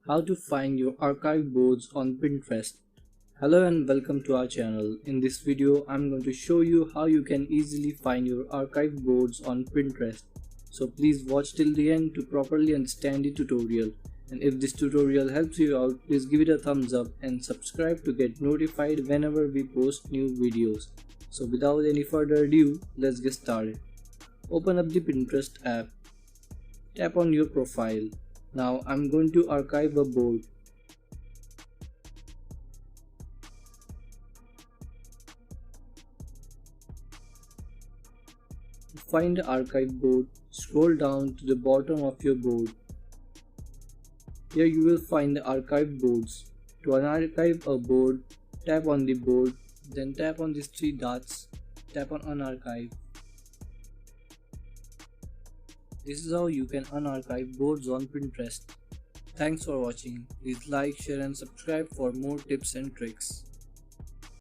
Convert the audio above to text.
How to find your archive boards on Pinterest. Hello and welcome to our channel. In this video, I'm going to show you how you can easily find your archive boards on Pinterest. So please watch till the end to properly understand the tutorial. And if this tutorial helps you out, please give it a thumbs up and subscribe to get notified whenever we post new videos. So without any further ado, let's get started. Open up the Pinterest app. Tap on your profile. Now I'm going to archive a board. To find the archive board, scroll down to the bottom of your board. Here you will find the archive boards. To unarchive a board, tap on the board, then tap on these three dots, tap on unarchive. This is how you can unarchive boards on Pinterest. Thanks for watching. Please like, share and subscribe for more tips and tricks.